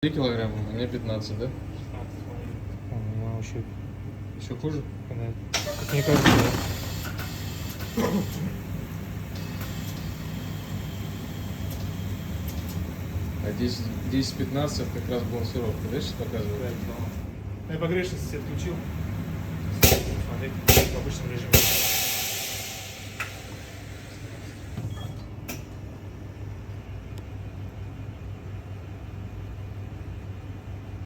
3 килограмма, а мне 15, да? 16, У меня вообще, Еще хуже? как мне кажется, да. А 10-15 это как раз балансировка, да, сейчас показывает? Да, я погрешность все отключил. Смотреть в обычном режиме.